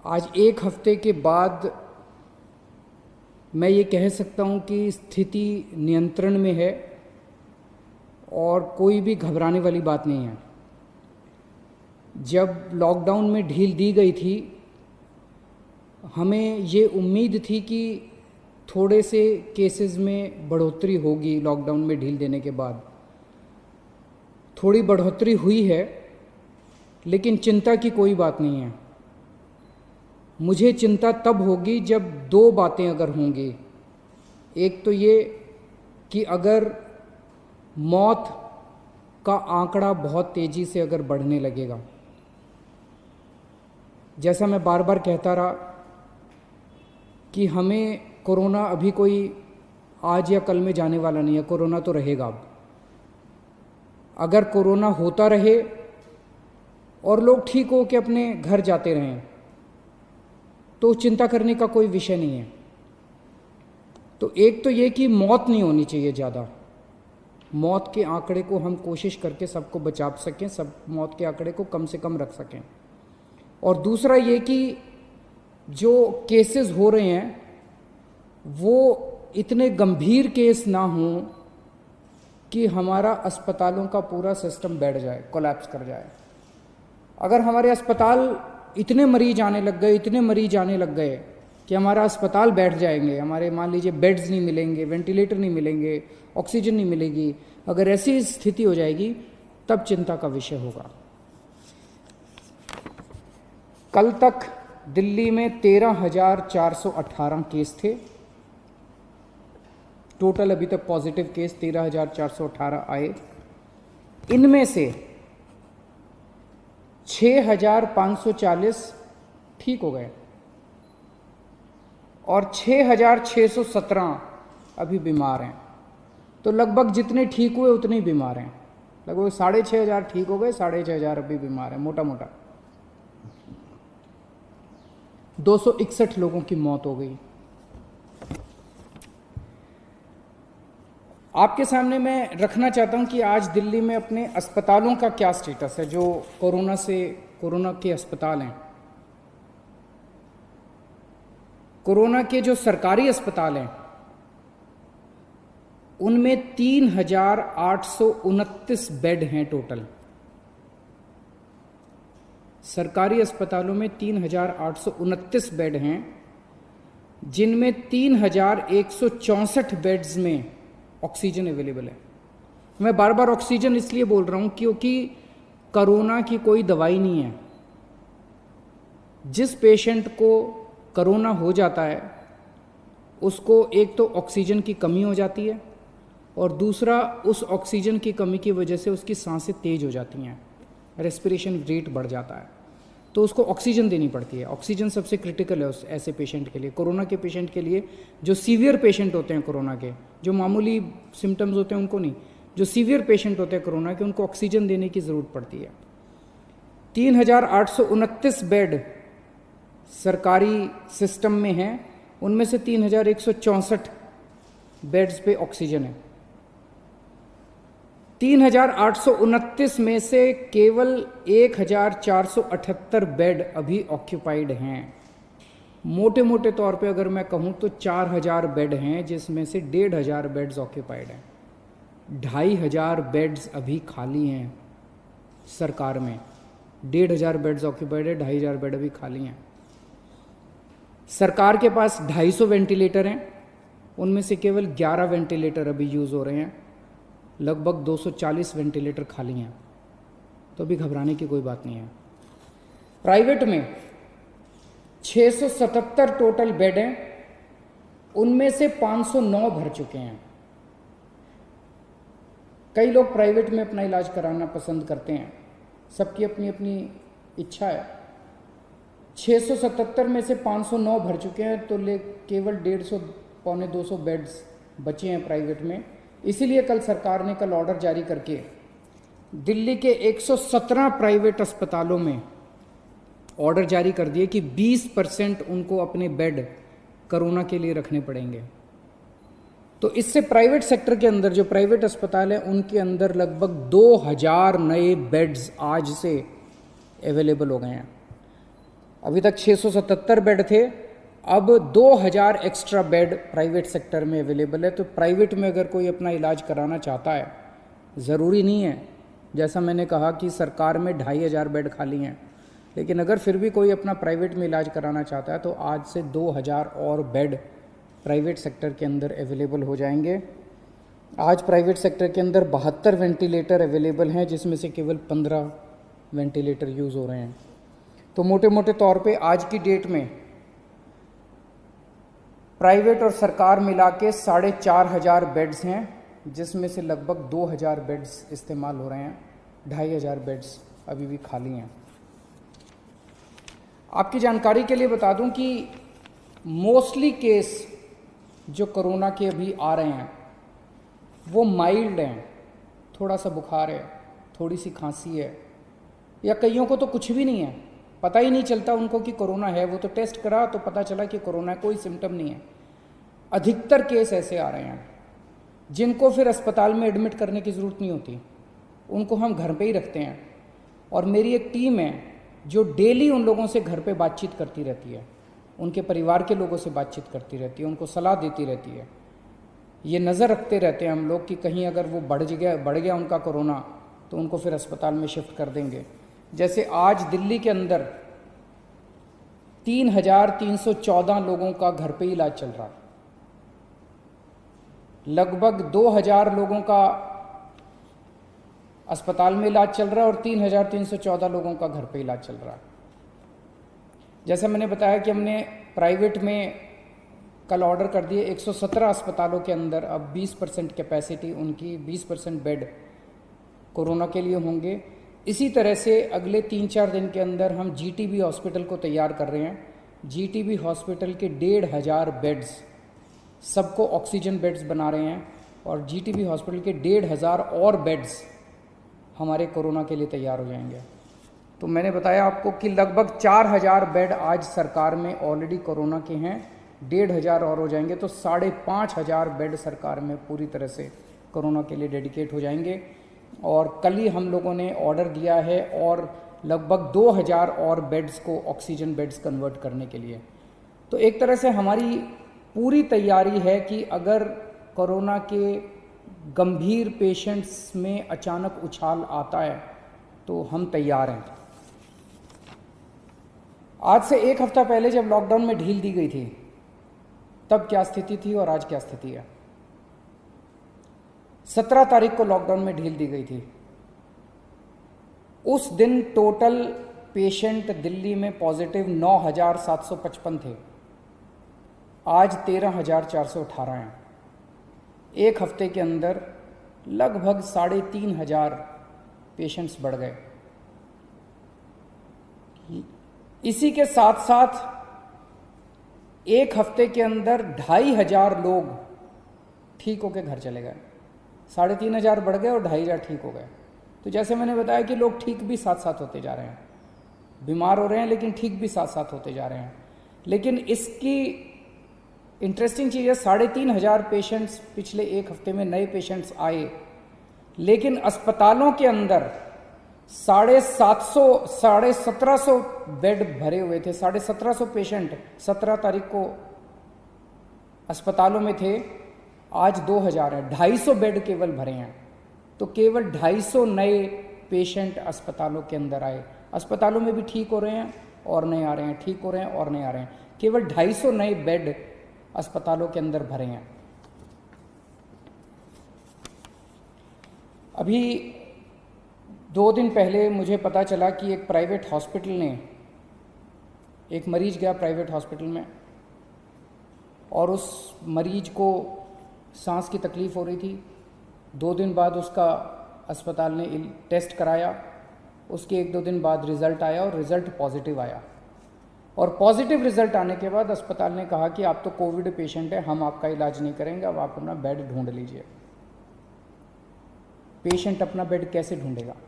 आज एक हफ्ते के बाद मैं ये कह सकता हूँ कि स्थिति नियंत्रण में है और कोई भी घबराने वाली बात नहीं है। जब लॉकडाउन में ढील दी गई थी, हमें ये उम्मीद थी कि थोड़े से केसेस में बढ़ोतरी होगी। लॉकडाउन में ढील देने के बाद थोड़ी बढ़ोतरी हुई है, लेकिन चिंता की कोई बात नहीं है। मुझे चिंता तब होगी जब दो बातें अगर होंगी। एक तो ये कि अगर मौत का आंकड़ा बहुत तेज़ी से अगर बढ़ने लगेगा, जैसा मैं बार बार कहता रहा कि हमें कोरोना अभी कोई आज या कल में जाने वाला नहीं है, कोरोना तो रहेगा। अब अगर कोरोना होता रहे और लोग ठीक हो के अपने घर जाते रहें तो चिंता करने का कोई विषय नहीं है। तो एक तो ये कि मौत नहीं होनी चाहिए ज़्यादा। मौत के आंकड़े को हम कोशिश करके सबको बचा सकें, सब मौत के आंकड़े को कम से कम रख सकें। और दूसरा ये कि जो केसेस हो रहे हैं वो इतने गंभीर केस ना हों कि हमारा अस्पतालों का पूरा सिस्टम बैठ जाए, कोलैप्स कर जाए। अगर हमारे अस्पताल इतने मरीज आने लग गए, इतने मरीज आने लग गए कि हमारा अस्पताल बैठ जाएंगे, हमारे मान लीजिए बेड्स नहीं मिलेंगे, वेंटिलेटर नहीं मिलेंगे, ऑक्सीजन नहीं मिलेगी, अगर ऐसी स्थिति हो जाएगी तब चिंता का विषय होगा। कल तक दिल्ली में 13,418 केस थे टोटल। अभी तक पॉजिटिव केस 13,418 आए। इनमें से 6,540 ठीक हो गए और 6,617 अभी बीमार हैं। तो लगभग जितने ठीक हुए उतने ही बीमार हैं। लगभग 6,500 ठीक हो गए, 6,500 अभी बीमार हैं। मोटा मोटा 261 लोगों की मौत हो गई। आपके सामने मैं रखना चाहता हूं कि आज दिल्ली में अपने अस्पतालों का क्या स्टेटस है, जो कोरोना के अस्पताल हैं। कोरोना के जो सरकारी अस्पताल हैं उनमें 3,829 बेड हैं टोटल। सरकारी अस्पतालों में 3,829 बेड हैं, जिनमें 3,164 बेड्स में ऑक्सीजन अवेलेबल है। मैं बार बार ऑक्सीजन इसलिए बोल रहा हूं क्योंकि कोरोना की कोई दवाई नहीं है। जिस पेशेंट को कोरोना हो जाता है उसको एक तो ऑक्सीजन की कमी हो जाती है और दूसरा उस ऑक्सीजन की कमी की वजह से उसकी सांसें तेज हो जाती हैं, रेस्पिरेशन रेट बढ़ जाता है, तो उसको ऑक्सीजन देनी पड़ती है। ऑक्सीजन सबसे क्रिटिकल है उस ऐसे पेशेंट के लिए, कोरोना के पेशेंट के लिए। जो सीवियर पेशेंट होते हैं कोरोना के, जो मामूली सिम्टम्स होते हैं उनको नहीं, जो सीवियर पेशेंट होते हैं कोरोना के, उनको ऑक्सीजन देने की ज़रूरत पड़ती है। 3,829 बेड सरकारी सिस्टम में हैं, उनमें से 3,164 बेड्स पे ऑक्सीजन है। 3,829 में से केवल 1,478 बेड अभी ऑक्यूपाइड हैं। मोटे मोटे तौर पे अगर मैं कहूँ तो 4,000 बेड हैं, जिसमें से 1,500 बेड्स ऑक्यूपाइड हैं। 2,500 बेड्स अभी खाली हैं सरकार में। 1,500 बेड्स ऑक्यूपाइड है, 2,500 बेड अभी खाली हैं। सरकार के पास 250 वेंटिलेटर हैं, उनमें से केवल 11 वेंटिलेटर अभी यूज़ हो रहे हैं। लगभग 240 वेंटिलेटर खाली हैं, तो अभी घबराने की कोई बात नहीं है। प्राइवेट में 677 टोटल बेड हैं, उनमें से 509 भर चुके हैं। कई लोग प्राइवेट में अपना इलाज कराना पसंद करते हैं, सबकी अपनी अपनी इच्छा है। 677 में से 509 भर चुके हैं, तो केवल 150 पौने 200 बेड्स बचे हैं प्राइवेट में। इसीलिए कल सरकार ने ऑर्डर जारी करके दिल्ली के 117 प्राइवेट अस्पतालों में ऑर्डर जारी कर दिए कि 20% उनको अपने बेड कोरोना के लिए रखने पड़ेंगे। तो इससे प्राइवेट सेक्टर के अंदर जो प्राइवेट अस्पताल हैं उनके अंदर लगभग 2,000 नए बेड्स आज से अवेलेबल हो गए हैं। अभी तक 677 बेड थे, अब 2000 एक्स्ट्रा बेड प्राइवेट सेक्टर में अवेलेबल है। तो प्राइवेट में अगर कोई अपना इलाज कराना चाहता है, ज़रूरी नहीं है, जैसा मैंने कहा कि सरकार में 2500 बेड खाली हैं, लेकिन अगर फिर भी कोई अपना प्राइवेट में इलाज कराना चाहता है तो आज से 2000 और बेड प्राइवेट सेक्टर के अंदर अवेलेबल हो जाएंगे। आज प्राइवेट सेक्टर के अंदर 72 वेंटिलेटर अवेलेबल हैं, जिसमें से केवल 15 वेंटिलेटर यूज़ हो रहे हैं। तो मोटे मोटे तौर पे आज की डेट में प्राइवेट और सरकार मिला के 4500 बेड्स हैं, जिसमें से लगभग 2000 बेड्स इस्तेमाल हो रहे हैं, 2500 बेड्स अभी भी खाली हैं। आपकी जानकारी के लिए बता दूं कि मोस्टली केस जो कोरोना के अभी आ रहे हैं वो माइल्ड हैं, थोड़ा सा बुखार है, थोड़ी सी खांसी है, या कईयों को तो कुछ भी नहीं है, पता ही नहीं चलता उनको कि कोरोना है। वो तो टेस्ट करा तो पता चला कि कोरोना है, कोई सिम्टम नहीं है। अधिकतर केस ऐसे आ रहे हैं जिनको फिर अस्पताल में एडमिट करने की ज़रूरत नहीं होती, उनको हम घर पे ही रखते हैं। और मेरी एक टीम है जो डेली उन लोगों से घर पे बातचीत करती रहती है, उनके परिवार के लोगों से बातचीत करती रहती है, उनको सलाह देती रहती है। ये नज़र रखते रहते हैं हम लोग कि कहीं अगर वो बढ़ गया उनका कोरोना तो उनको फिर अस्पताल में शिफ्ट कर देंगे। जैसे आज दिल्ली के अंदर 3314 लोगों का घर पे इलाज चल रहा है, लगभग 2000 लोगों का अस्पताल में इलाज चल रहा है और 3314 लोगों का घर पे इलाज चल रहा है। जैसे मैंने बताया कि हमने प्राइवेट में कल ऑर्डर कर दिए 117 अस्पतालों के अंदर, अब 20% कैपेसिटी उनकी, 20% बेड कोरोना के लिए होंगे। इसी तरह से अगले 3-4 दिन के अंदर हम जीटीबी हॉस्पिटल को तैयार कर रहे हैं। जीटीबी हॉस्पिटल के 1500 बेड्स, सबको ऑक्सीजन बेड्स बना रहे हैं, और जीटीबी हॉस्पिटल के 1500 और बेड्स हमारे कोरोना के लिए तैयार हो जाएंगे। तो मैंने बताया आपको कि लगभग 4000 बेड आज सरकार में ऑलरेडी कोरोना के हैं, 1500 और हो जाएंगे, तो 5500 बेड सरकार में पूरी तरह से कोरोना के लिए डेडिकेट हो जाएंगे। और कल ही हम लोगों ने ऑर्डर दिया है और लगभग 2000 और बेड्स को ऑक्सीजन बेड्स कन्वर्ट करने के लिए। तो एक तरह से हमारी पूरी तैयारी है कि अगर कोरोना के गंभीर पेशेंट्स में अचानक उछाल आता है तो हम तैयार हैं। आज से 1 हफ्ता पहले जब लॉकडाउन में ढील दी गई थी तब क्या स्थिति थी और आज क्या स्थिति है। 17 तारीख को लॉकडाउन में ढील दी गई थी। उस दिन टोटल पेशेंट दिल्ली में पॉजिटिव 9755 थे, आज 13418 हैं। 1 हफ्ते के अंदर लगभग 3500 पेशेंट्स बढ़ गए। इसी के साथ साथ 1 हफ्ते के अंदर 2500 लोग ठीक होकर घर चले गए। 3500 बढ़ गए और 2500 ठीक हो गए। तो जैसे मैंने बताया कि लोग ठीक भी साथ साथ होते जा रहे हैं, बीमार हो रहे हैं लेकिन ठीक भी साथ साथ होते जा रहे हैं। लेकिन इसकी इंटरेस्टिंग चीज़ है, 3500 पेशेंट्स पिछले 1 हफ्ते में नए पेशेंट्स आए, लेकिन अस्पतालों के अंदर 1750 बेड भरे हुए थे। 1750 पेशेंट 17 तारीख को अस्पतालों में थे, आज 2000 है। 250 बेड केवल भरे हैं। तो केवल 250 नए पेशेंट अस्पतालों के अंदर आए। अस्पतालों में भी ठीक हो रहे हैं और नए आ रहे हैं, ठीक हो रहे हैं और नए आ रहे हैं। केवल 250 नए बेड अस्पतालों के अंदर भरे हैं। अभी 2 दिन पहले मुझे पता चला कि एक प्राइवेट हॉस्पिटल ने, एक मरीज गया प्राइवेट हॉस्पिटल में और उस मरीज को सांस की तकलीफ़ हो रही थी। 2 दिन बाद उसका अस्पताल ने टेस्ट कराया, उसके 1-2 दिन बाद रिज़ल्ट आया और रिज़ल्ट पॉजिटिव आया। और पॉजिटिव रिज़ल्ट आने के बाद अस्पताल ने कहा कि आप तो कोविड पेशेंट है, हम आपका इलाज नहीं करेंगे, अब आप अपना बेड ढूंढ लीजिए। पेशेंट अपना बेड कैसे ढूंढेगा?